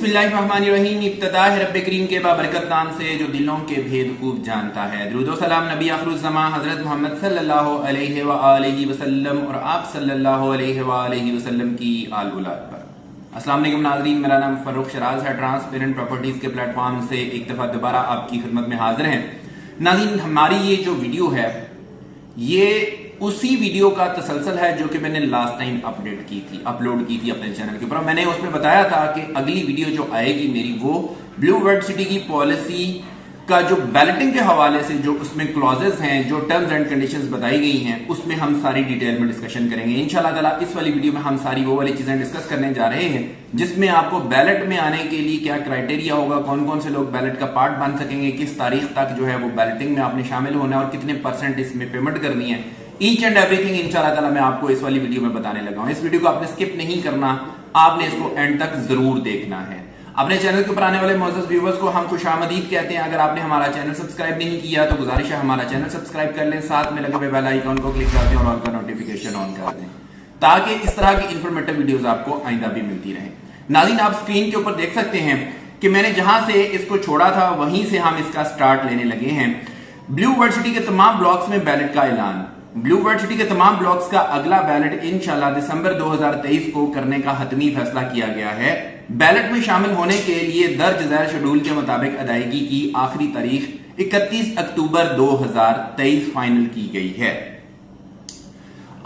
बिस्मिल्लाहिर्रहमानिर्रहीम। इब्तिदा है रब्बे करीम के बाबरकत नाम से जो दिलों के भेद खूब जानता है। दुरूद व सलाम नबी आखिरुज़्ज़मा हज़रत मोहम्मद सल्लल्लाहु अलैहि व आलिहि वसल्लम और आप सल्लल्लाहु अलैहि व आलिहि वसल्लम की आल औलाद पर। अस्सलाम वालेकुम नाज़रीन, मेरा नाम फर्रुख शराज है। ट्रांसपेरेंट प्रॉपर्टीज के प्लेटफॉर्म से एक दफा दोबारा आपकी खिदमत में हाजिर हैं। नाज़रीन, हमारी ये जो वीडियो है ये उसी वीडियो का तसलसल है जो कि मैंने लास्ट टाइम अपलोड की थी अपने चैनल के ऊपर। मैंने उसमें बताया था कि अगली वीडियो जो आएगी मेरी वो ब्लू वर्ल्ड सिटी की पॉलिसी का जो बैलेटिंग के हवाले से जो उसमें क्लॉजेस हैं, जो टर्म्स एंड कंडीशंस बताई गई हैं, उसमें हम सारी डिटेल में डिस्कशन करेंगे इंशाल्लाह ताला। इस वाली वीडियो में हम सारी वो वाली चीजें डिस्कस करने जा रहे हैं जिसमें आपको बैलेट में आने के लिए क्या क्राइटेरिया होगा, कौन कौन से लोग बैलेट का पार्ट बन सकेंगे, किस तारीख तक जो है वो बैलेटिंग में आपने शामिल होना है और कितने परसेंट इसमें पेमेंट करनी है। ईच एंड एवरीथिंग इंशाल्लाह ताला मैं आपको इस वाली वीडियो में बताने लगा हूं। इस वीडियो को आपने स्किप नहीं करना, आपने इसको एंड तक जरूर देखना है। अपने चैनल के ऊपर आने वाले मौजूद व्यूवर्स को हम खुशामदीद कहते हैं। अगर आपने हमारा चैनल सब्सक्राइब नहीं किया तो गुजारिश है हमारा चैनल सब्सक्राइब कर लें, साथ में लगे हुए बेल आइकन को क्लिक कर दें और ऑल का नोटिफिकेशन ऑन कर दें ताकि इस तरह की इंफॉर्मेटिव वीडियोस आपको आइंदा भी मिलती रहे। नाज़रीन, आप स्क्रीन के ऊपर देख सकते हैं कि मैंने जहां से इसको छोड़ा था वहीं से हम इसका स्टार्ट लेने लगे हैं। ब्लू वर्ल्ड सिटी के तमाम ब्लॉक्स में बैलेट का ऐलान। ब्लू वर्ल्ड सिटी के तमाम ब्लॉक्स का अगला बैलेट इंशाल्लाह दिसंबर 2023 को करने का हतमी फैसला किया गया है। बैलेट में शामिल होने के लिए दर्ज झैल शेड्यूल के मुताबिक अदायगी की आखिरी तारीख 31 अक्टूबर 2023 फाइनल की गई है।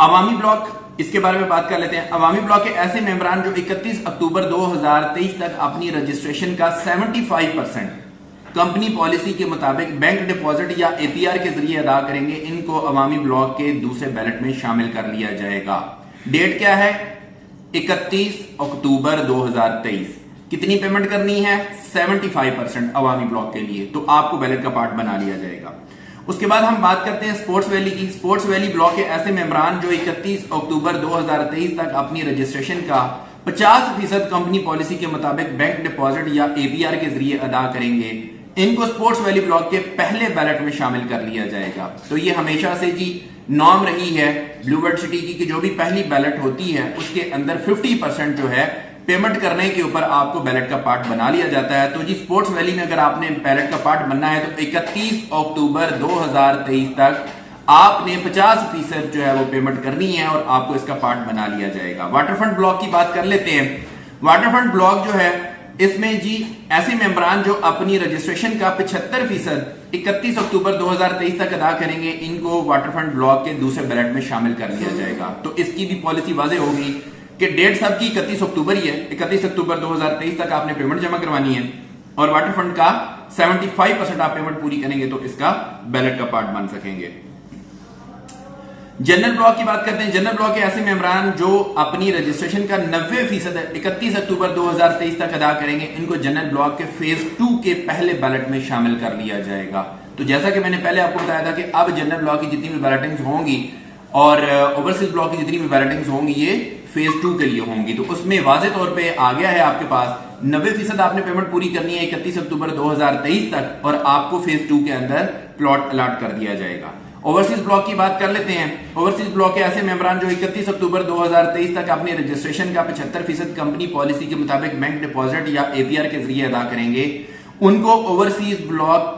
अवामी ब्लॉक, इसके बारे में बात कर लेते हैं। अवामी ब्लॉक के ऐसे मेंबरान जो 31 अक्टूबर 2023 तक अपनी रजिस्ट्रेशन का 75% कंपनी पॉलिसी के मुताबिक बैंक डिपॉजिट या एपीआर के जरिए अदा करेंगे, इनको अवामी ब्लॉक के दूसरे बैलेट में शामिल कर लिया जाएगा। डेट क्या है? 31 अक्टूबर 2023। कितनी पेमेंट करनी है? 75% अवामी ब्लॉक के लिए, तो आपको बैलेट का पार्ट बना लिया जाएगा। उसके बाद हम बात करते हैं स्पोर्ट्स वैली की। स्पोर्ट्स वैली ब्लॉक के ऐसे मेंबरान जो 31 अक्टूबर 2023 तक अपनी रजिस्ट्रेशन का 50% कंपनी पॉलिसी के मुताबिक बैंक डिपॉजिट या एपीआर के जरिए अदा करेंगे, इनको स्पोर्ट्स वैली ब्लॉक के पहले बैलेट में शामिल कर लिया जाएगा। तो ये हमेशा से जी नॉर्म रही है ब्लू वर्ल्ड सिटी की कि जो भी पहली बैलेट होती है उसके अंदर 50% जो है पेमेंट करने के ऊपर आपको बैलेट का पार्ट बना लिया जाता है। तो जी स्पोर्ट्स वैली में अगर आपने बैलेट का पार्ट बनना है तो 31 अक्टूबर 2023 तक आपने 50% जो है वो पेमेंट करनी है और आपको इसका पार्ट बना लिया जाएगा। वाटरफ्रंट ब्लॉक की बात कर लेते हैं। वाटरफ्रंट ब्लॉक जो है इसमें जी ऐसे मेंबरान जो अपनी रजिस्ट्रेशन का 75% 31 अक्टूबर 2023 तक अदा करेंगे, इनको वाटरफ्रंट ब्लॉक के दूसरे बैलेट में शामिल कर लिया जाएगा। तो इसकी भी पॉलिसी वाज़ेह होगी कि डेट सबकी 31 अक्टूबर ही है। 31 अक्टूबर 2023 तक आपने पेमेंट जमा करवानी है और वाटरफ्रंट का 75% आप पेमेंट पूरी करेंगे तो इसका बैलेट का पार्ट बन सकेंगे। जनरल ब्लॉक की बात करते हैं। जनरल ब्लॉक के ऐसे मेंबरान जो अपनी रजिस्ट्रेशन का 90% 31 अक्टूबर 2023 तक अदा करेंगे, इनको जनरल ब्लॉक के फेज 2 के पहले बैलेट में शामिल कर लिया जाएगा। तो जैसा कि मैंने पहले आपको बताया था कि अब जनरल ब्लॉक की जितनी भी बैलेटिंग्स होंगी और ओवरसीज ब्लॉक की जितनी भी बैलेटिंग्स होंगी ये फेज 2 के लिए होंगी। तो उसमें वाज़ेह तौर पे आ गया है आपके पास 90% आपने पेमेंट पूरी करनी है 31 अक्टूबर 2023 तक और आपको फेज 2 के अंदर प्लॉट अलॉट कर दिया जाएगा। ओवरसीज ब्लॉक की बात कर लेते हैं। ओवरसीज ब्लॉक के ऐसे मेंबरान जो 31 अक्टूबर 2023 तक अपनी रजिस्ट्रेशन का 75% कंपनी पॉलिसी के मुताबिक बैंक डिपॉजिट या एपीआर के जरिए अदा करेंगे, उनको ओवरसीज ब्लॉक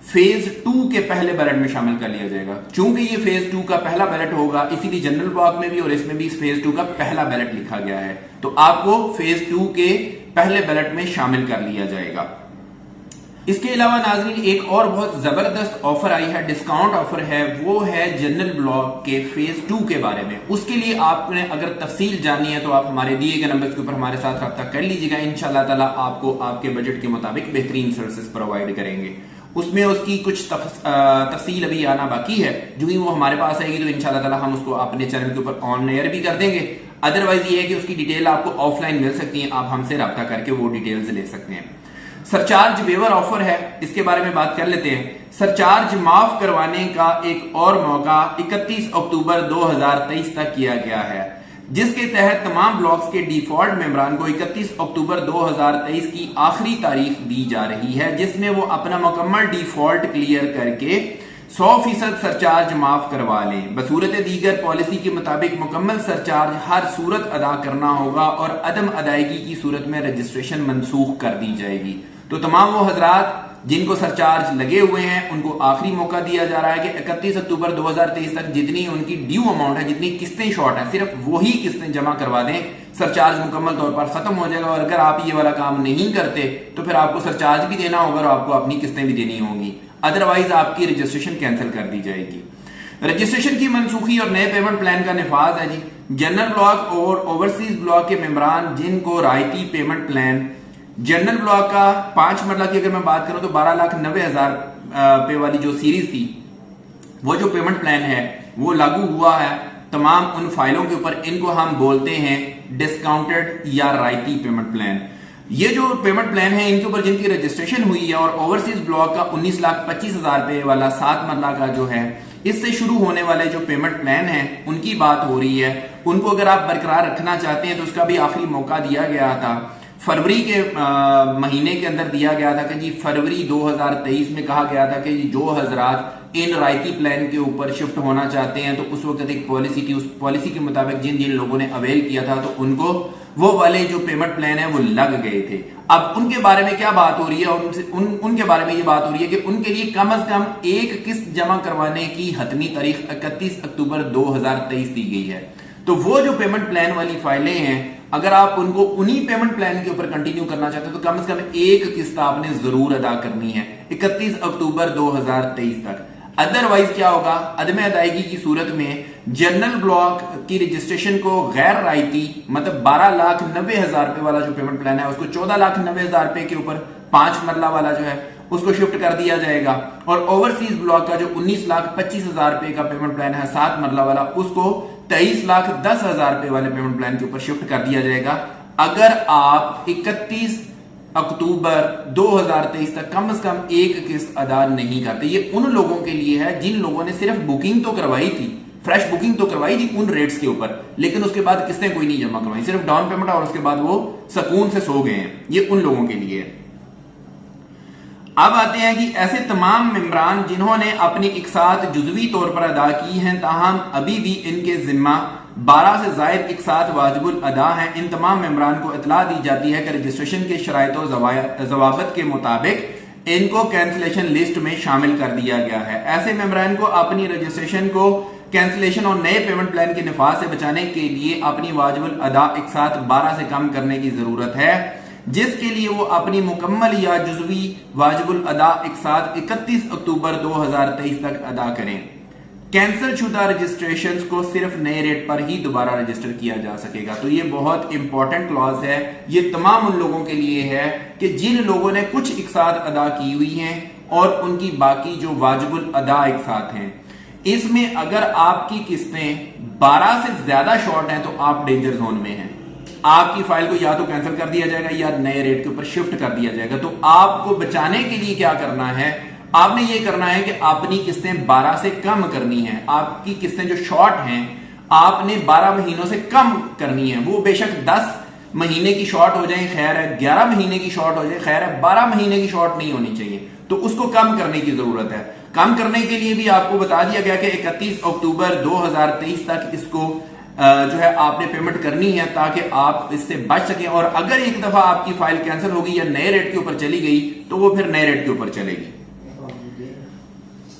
फेज 2 के पहले बैलेट में शामिल कर लिया जाएगा। चूंकि ये फेज 2 का पहला बैलेट होगा, इसीलिए जनरल ब्लॉक में भी और इसमें भी इस फेज 2 का पहला बैलेट लिखा गया है। तो आपको फेज 2 के पहले बैलेट में शामिल कर लिया जाएगा। इसके अलावा नाज़रीन एक और बहुत जबरदस्त ऑफर आई है, डिस्काउंट ऑफर है, वो है जनरल ब्लॉक के फेज 2 के बारे में। उसके लिए आपने अगर तफसील जाननी है तो आप हमारे दिए गए नंबर के ऊपर हमारे साथ रब्ता कर लीजिएगा। इंशाल्लाह ताला आपको आपके बजट के मुताबिक बेहतरीन सर्विसेज प्रोवाइड करेंगे। उसमें उसकी कुछ तफसील अभी आना बाकी है, जो ही वो हमारे पास आएगी तो इंशाल्लाह ताला हम उसको अपने चैनल के ऊपर ऑन एयर भी कर देंगे। अदरवाइज ये है कि उसकी डिटेल आपको ऑफलाइन मिल सकती है, आप हमसे रब्ता करके वो डिटेल्स ले सकते हैं। सरचार्ज वेवर ऑफर है, इसके बारे में बात कर लेते हैं। सरचार्ज माफ करवाने का एक और मौका 31 अक्टूबर 2023 तक किया गया है, जिसके तहत तमाम ब्लॉक्स के डिफॉल्ट मेंबरान को 31 अक्टूबर 2023 की आखिरी तारीख दी जा रही है, जिसमें वो अपना मुकम्मल डिफॉल्ट क्लियर करके 100% सरचार्ज माफ करवा लें। बसूरत दीगर पॉलिसी के मुताबिक मुकम्मल सरचार्ज हर सूरत अदा करना होगा और अदम अदायगी की सूरत में रजिस्ट्रेशन मनसूख कर दी जाएगी। तो तमाम वो हजरात जिनको सरचार्ज लगे हुए हैं उनको आखिरी मौका दिया जा रहा है कि 31 अक्टूबर 2023 तक जितनी उनकी ड्यू अमाउंट है, जितनी किस्तें शॉर्ट है, सिर्फ वही किस्तें जमा करवा दें। सरचार्ज मुकम्मल तौर पर खत्म हो जाएगा और अगर आप ये वाला काम नहीं करते तो फिर आपको सरचार्ज भी देना होगा और आपको अपनी किस्तें भी देनी होंगी, अदरवाइज आपकी रजिस्ट्रेशन कैंसिल कर दी जाएगी। रजिस्ट्रेशन की मनसूखी और नए पेमेंट प्लान का निफाज है जी। जनरल ब्लॉक और ओवरसीज ब्लॉक के मेंबरान जिनको रायती पेमेंट प्लान, जनरल ब्लॉक का 5 मरला की अगर मैं बात करूं तो 12,90,000 पे वाली जो सीरीज थी, वो जो पेमेंट प्लान है वो लागू हुआ है तमाम उन फाइलों के ऊपर। इनको हम बोलते हैं डिस्काउंटेड या रायती पेमेंट प्लान। ये जो पेमेंट प्लान है इनके ऊपर जिनकी रजिस्ट्रेशन हुई है और ओवरसीज ब्लॉक का 19,25,000 रुपए वाला 7 मरला का जो है, इससे शुरू होने वाले जो पेमेंट प्लान है उनकी बात हो रही है। उनको अगर आप बरकरार रखना चाहते हैं तो उसका भी आखिरी मौका दिया गया था, फरवरी के महीने के अंदर दिया गया था कि जी फरवरी 2023 में कहा गया था कि जो हजरात इन रायती प्लान के ऊपर शिफ्ट होना चाहते हैं तो उस वक्त एक पॉलिसी थी, उस पॉलिसी के मुताबिक जिन जिन लोगों ने अवेल किया था तो उनको वो वाले जो पेमेंट प्लान है वो लग गए थे। अब उनके बारे में क्या बात हो रही है, उनके बारे में ये बात हो रही है कि उनके लिए कम से कम एक किस्त जमा करवाने की हतमी तारीख 31 अक्टूबर 2023 दी गई है। तो वो जो पेमेंट प्लान वाली फाइलें हैं, अगर आप उनको उन्हीं पेमेंट प्लान के ऊपर कंटिन्यू करना चाहते हो तो कम से कम एक किस्त आपने जरूर अदा करनी है 31 अक्टूबर 2023 तक। अदरवाइज क्या होगा, अदम अदायगी की सूरत में जनरल ब्लॉक की रजिस्ट्रेशन को गैर रायती मतलब 12,90,000 रुपए वाला जो पेमेंट प्लान है उसको 14,90,000 रुपए के ऊपर 5 मरला वाला जो है उसको शिफ्ट कर दिया जाएगा और ओवरसीज ब्लॉक का जो 19,25,000 रुपए का पेमेंट प्लान है 7 मरला वाला उसको 23,10,000 रुपए वाले पेमेंट प्लान के ऊपर शिफ्ट कर दिया जाएगा। अगर आप 31 अक्टूबर 2023 तक कम से कम एक किस्त अदा नहीं करते। ये उन लोगों के लिए है जिन लोगों ने सिर्फ बुकिंग तो करवाई थी, फ्रेश बुकिंग तो करवाई थी उन रेट्स के ऊपर, लेकिन उसके बाद किस्तें कोई नहीं जमा करवाई, सिर्फ डाउन पेमेंट और उसके बाद वो सुकून से सो गए हैं। ये उन लोगों के लिए है। अब आते हैं कि ऐसे तमाम मेंबरान जिन्होंने अपनी इकसात जुजवी तौर पर अदा की हैं ताहम अभी भी इनके जिम्मा 12 से जायद इकसात वाजिबुल अदा हैं, इन तमाम मेंबरान को इतला दी जाती है कि रजिस्ट्रेशन के शराइत और जवाबत के मुताबिक इनको कैंसिलेशन लिस्ट में शामिल कर दिया गया है। ऐसे मेंबरान को अपनी रजिस्ट्रेशन को कैंसिलेशन और नए पेमेंट प्लान के निफाज से बचाने के लिए अपनी वाजिबुल अदा इकसात 12 से कम करने की जरूरत है, जिसके लिए वो अपनी मुकम्मल या जुजवी वाजिबुल अदा इकसात 31 अक्टूबर 2023 तक अदा करें। कैंसिल शुदा रजिस्ट्रेशन को सिर्फ नए रेट पर ही दोबारा रजिस्टर किया जा सकेगा। तो ये बहुत इंपॉर्टेंट क्लॉज है। ये तमाम उन लोगों के लिए है कि जिन लोगों ने कुछ इकसात अदा की हुई हैं और उनकी बाकी जो वाजिबुल अदा इकसात हैं, इसमें अगर आपकी किस्तें 12 से ज्यादा शॉर्ट हैं तो आप डेंजर जोन में हैं। आपकी फाइल को या तो कैंसिल कर दिया जाएगा या नए रेट के ऊपर शिफ्ट कर दिया जाएगा। तो आपको बचाने के लिए क्या करना है, आपने ये करना है कि अपनी किस्तें 12 से कम करनी है। आपकी किस्तें जो शॉर्ट हैं आपने 12 महीनों से कम करनी है। वो बेशक 10 महीने की शॉर्ट हो जाए खैर है, 11 महीने की शॉर्ट हो जाए खैर है, 12 महीने की शॉर्ट नहीं होनी चाहिए। तो उसको कम करने की जरूरत है। कम करने के लिए भी आपको बता दिया गया कि 31 अक्टूबर 2023 तक इसको जो है आपने पेमेंट करनी है ताकि आप इससे बच सकें। और अगर एक दफा आपकी फाइल कैंसिल होगी या नए रेट के ऊपर चली गई तो वो फिर नए रेट के ऊपर चलेगी।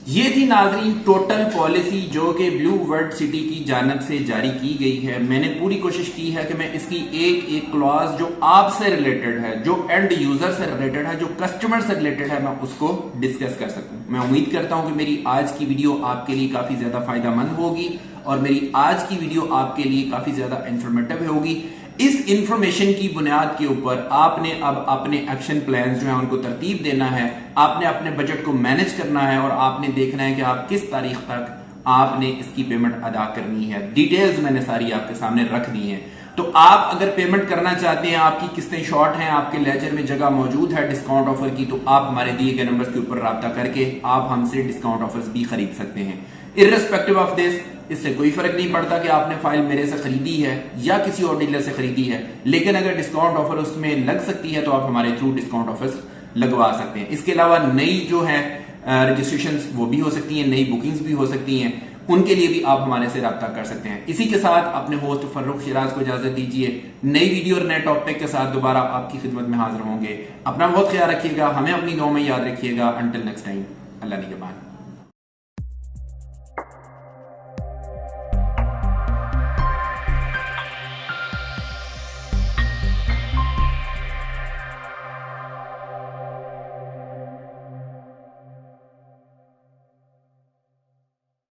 ये थी नाजरीन टोटल पॉलिसी जो कि ब्लू वर्ल्ड सिटी की जानिब से जारी की गई है। मैंने पूरी कोशिश की है कि मैं इसकी एक एक क्लॉज जो आपसे रिलेटेड है, जो एंड यूजर से रिलेटेड है, जो कस्टमर से रिलेटेड है, मैं उसको डिस्कस कर सकूं। मैं उम्मीद करता हूं कि मेरी आज की वीडियो आपके लिए काफी ज्यादा फायदेमंद होगी और मेरी आज की वीडियो आपके लिए काफी ज्यादा इंफॉर्मेटिव होगी। इस इंफॉर्मेशन की बुनियाद के ऊपर आपने अब अपने एक्शन प्लान्स जो है उनको तरतीब देना है। आपने अपने बजट को मैनेज करना है और आपने देखना है कि आप किस तारीख तक आपने इसकी पेमेंट अदा करनी है। डिटेल्स मैंने सारी आपके सामने रख दी हैं। तो आप अगर पेमेंट करना चाहते हैं, आपकी किस्तें शॉर्ट हैं, आपके लेजर में जगह मौजूद है डिस्काउंट ऑफर की, तो आप हमारे दिए गए नंबर्स के ऊपर राब्ता करके आप हमसे डिस्काउंट ऑफर्स भी खरीद सकते हैं। इर्रेस्पेक्टिव ऑफ दिस, इससे कोई फर्क नहीं पड़ता कि आपने फाइल मेरे से खरीदी है या किसी और डीलर से खरीदी है, लेकिन अगर डिस्काउंट ऑफर उसमें लग सकती है तो आप हमारे थ्रू डिस्काउंट ऑफर्स लगवा सकते हैं। इसके अलावा नई जो है रजिस्ट्रेशन वो भी हो सकती हैं, नई बुकिंग्स भी हो सकती हैं, उनके लिए भी आप हमारे से रब्ता कर सकते हैं। इसी के साथ अपने होस्ट फर्रुख शिराज को इजाजत दीजिए। नई वीडियो और नए टॉपिक के साथ दोबारा आपकी खिदमत में हाजिर होंगे। अपना बहुत ख्याल रखिएगा, हमें अपनी दुआ में याद रखिएगा। अंटिल नेक्स्ट टाइम, अल्लाह निगहबान।